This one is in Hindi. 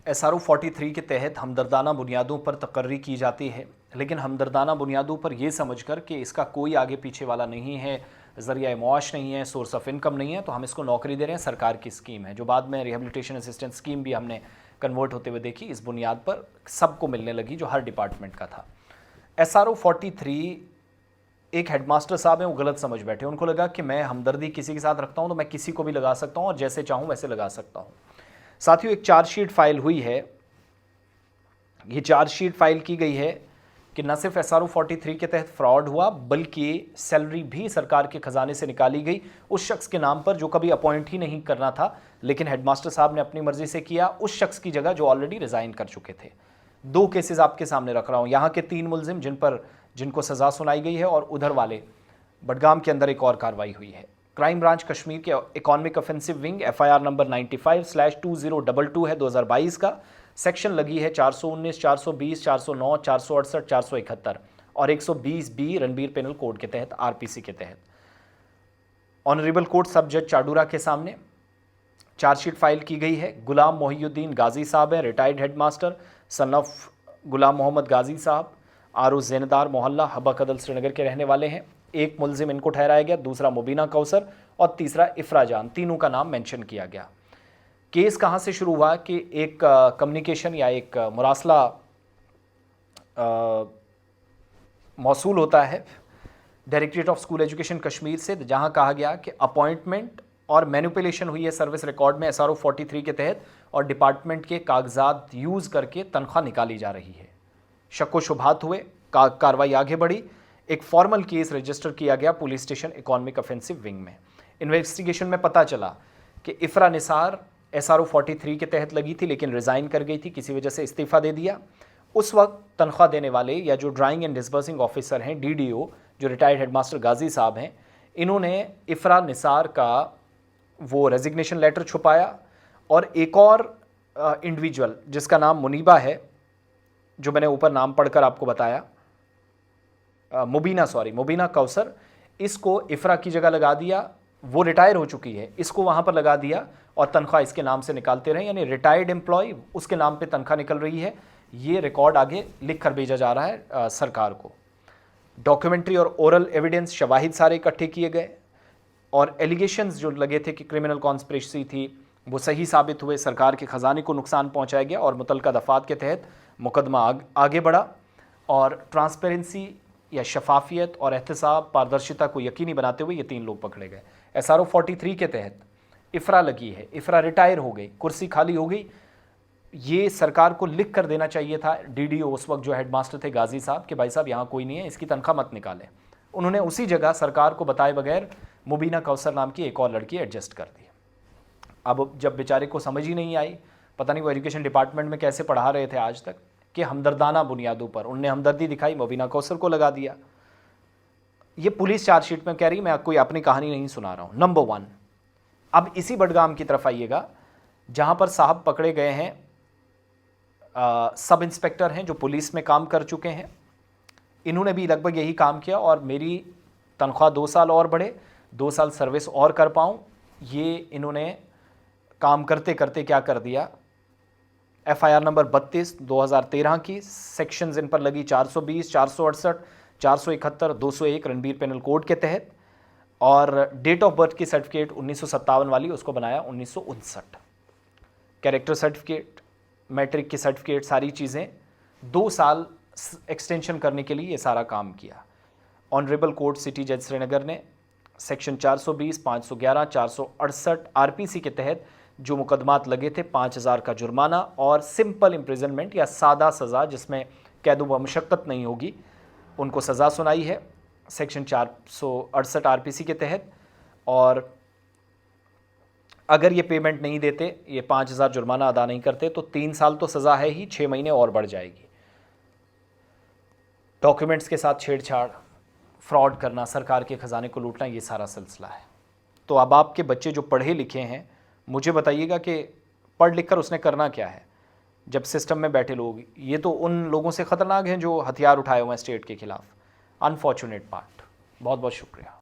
SRO 43 के तहत हमदर्दाना बुनियादों पर तकर्री की जाती है, लेकिन हमदर्दाना बुनियादों पर यह समझकर कि इसका कोई आगे पीछे वाला नहीं है, ज़रिया मुआश नहीं है, सोर्स ऑफ इनकम नहीं है, तो हम इसको नौकरी दे रहे हैं, सरकार की स्कीम है, जो बाद में रिहेबिलिटेशन असिस्टेंट स्कीम भी हमने कन्वर्ट होते हुए देखी। इस बुनियाद पर सबको मिलने लगी जो हर डिपार्टमेंट का था। SRO 43 एक हेडमास्टर साहब हैं, वो गलत समझ बैठे। उनको लगा कि मैं हमदर्दी किसी के साथ रखता हूँ तो मैं किसी को भी लगा सकता हूँ और जैसे चाहूँ वैसे लगा सकता हूँ। साथियों, एक चार्जशीट फाइल हुई है। ये चार्जशीट फाइल की गई है कि न सिर्फ SRO 43 के तहत फ्रॉड हुआ, बल्कि सैलरी भी सरकार के खजाने से निकाली गई उस शख्स के नाम पर जो कभी अपॉइंट ही नहीं करना था, लेकिन हेडमास्टर साहब ने अपनी मर्जी से किया, उस शख्स की जगह जो ऑलरेडी रिजाइन कर चुके थे। 2 केसेस आपके सामने रख रहा हूं। यहाँ के 3 मुलजिम जिनको सजा सुनाई गई है, और उधर वाले बडगाम के अंदर एक और कार्रवाई हुई है। क्राइम ब्रांच कश्मीर के economic offensive wing FIR number 95/2022 है 2022 का। सेक्शन लगी है 419, 420, 409, 468, 471 और 120B रणबीर पेनल कोड के तहत, RPC के तहत। ऑनरेबल कोर्ट सब जज चाडूरा के सामने चार्जशीट फाइल की गई है। गुलाम मोहिउद्दीन गाजी साहब है, रिटायर्ड हेडमास्टर, सन ऑफ गुलाम मोहम्मद गाजी साहब, RO ज़ैनदार मोहल्ला हब्बा कदल श्रीनगर के रहने वाले हैं। एक मुलजिम इनको ठहराया गया, दूसरा मुबीना कौसर और तीसरा इफ्रा जान। तीनों का नाम मेंशन किया गया। केस कहाँ से शुरू हुआ कि एक कम्युनिकेशन या एक मुरासला मौसूल होता है directorate of school education Kashmir से, जहाँ कहा गया कि अपॉइंटमेंट और मैनिपुलेशन हुई है सर्विस रिकॉर्ड में SRO 43 के तहत, और डिपार्टमेंट के कागजात यूज़ करके तनख्वाह निकाली जा रही है। शक्को शुबहात हुए, कार्रवाई आगे बढ़ी। एक फॉर्मल केस रजिस्टर किया गया police station economic offensive wing में। इन्वेस्टिगेशन में पता चला कि इफ्रा निसार SRO 43 के तहत लगी थी, लेकिन रिज़ाइन कर गई थी, किसी वजह से इस्तीफ़ा दे दिया। उस वक्त तनख्वाह देने वाले या जो ड्राइंग एंड डिस्बर्सिंग ऑफिसर हैं, DDO, जो रिटायर्ड हेडमास्टर गाजी साहब हैं, इन्होंने इफ्रा निसार का वो रेजिग्नेशन लेटर छुपाया, और एक और इंडिविजुअल जिसका नाम मुनीबा है, जो मैंने ऊपर नाम पढ़कर आपको बताया, मुबीना कौसर, इसको इफ्रा की जगह लगा दिया। वो रिटायर हो चुकी है, इसको वहाँ पर लगा दिया और तनख्वाह इसके नाम से निकालते रहे, यानी रिटायर्ड एम्प्लॉय, उसके नाम पे तनख्वाह निकल रही है। ये रिकॉर्ड आगे लिख कर भेजा जा रहा है सरकार को। डॉक्यूमेंट्री और ओरल एविडेंस, शवाहिद सारे इकट्ठे किए गए, और एलिगेशंस जो लगे थे कि क्रिमिनल कॉन्स्पिरेसी थी, वो सही साबित हुए। सरकार के ख़जाने को नुकसान पहुँचाया गया और मुतल्लिका दफ़ात के तहत मुकदमा आगे बढ़ा, और ट्रांसपेरेंसी या शफाफियत और एहतसाब, पारदर्शिता को यकीनी बनाते हुए ये 3 लोग पकड़े गए। SRO 43 के तहत इफ्रा लगी है, इफ्रा रिटायर हो गई, कुर्सी खाली हो गई। ये सरकार को लिख कर देना चाहिए था DDO उस वक्त जो हेडमास्टर थे गाजी साहब, कि भाई साहब यहाँ कोई नहीं है, इसकी तनख्वाह मत निकालें। उन्होंने उसी जगह सरकार को बताए बगैर मुबीना कौसर नाम की एक और लड़की एडजस्ट कर दी। अब जब बेचारे को समझ ही नहीं आई, पता नहीं वो एजुकेशन डिपार्टमेंट में कैसे पढ़ा रहे थे आज तक, कि हमदर्दाना बुनियादों पर उनने हमदर्दी दिखाई, मुबीना कौसर को लगा दिया। ये पुलिस चार्जशीट में कह रही, मैं कोई अपनी कहानी नहीं सुना रहा हूँ। नंबर 1, अब इसी बडगाम की तरफ आइएगा, जहाँ पर साहब पकड़े गए हैं, सब इंस्पेक्टर हैं जो पुलिस में काम कर चुके हैं। इन्होंने भी लगभग यही काम किया, और मेरी तनख्वाह 2 साल और बढ़े, 2 साल सर्विस और कर पाऊँ, ये इन्होंने काम करते करते क्या कर दिया। FIR नंबर 32 2013 की, सेक्शंस इन पर लगी 420, 468, 471, 201 रणबीर पेनल कोड के तहत, और डेट ऑफ बर्थ की सर्टिफिकेट 1957 वाली, उसको बनाया 1959। कैरेक्टर सर्टिफिकेट, मैट्रिक की सर्टिफिकेट, सारी चीज़ें 2 साल एक्सटेंशन करने के लिए ये सारा काम किया। ऑनरेबल कोर्ट सिटी जज श्रीनगर ने सेक्शन 420, 511, 468 RPC के तहत जो मुकदमात लगे थे, 5000 का जुर्माना और सिंपल इम्प्रिजनमेंट या सादा सज़ा जिसमें कैद व मशक्क़त नहीं होगी, उनको सज़ा सुनाई है सेक्शन 468 RPC के तहत। और अगर ये पेमेंट नहीं देते, ये 5000 जुर्माना अदा नहीं करते, तो 3 साल तो सज़ा है ही, 6 महीने और बढ़ जाएगी। डॉक्यूमेंट्स के साथ छेड़छाड़, फ्रॉड करना, सरकार के ख़जाने को लूटना, ये सारा सिलसिला है। तो अब आपके बच्चे जो पढ़े लिखे हैं, मुझे बताइएगा कि पढ़ लिख कर उसने करना क्या है, जब सिस्टम में बैठे लोग, ये तो उन लोगों से ख़तरनाक हैं जो हथियार उठाए हुए हैं स्टेट के खिलाफ। Unfortunate part. बहुत बहुत शुक्रिया।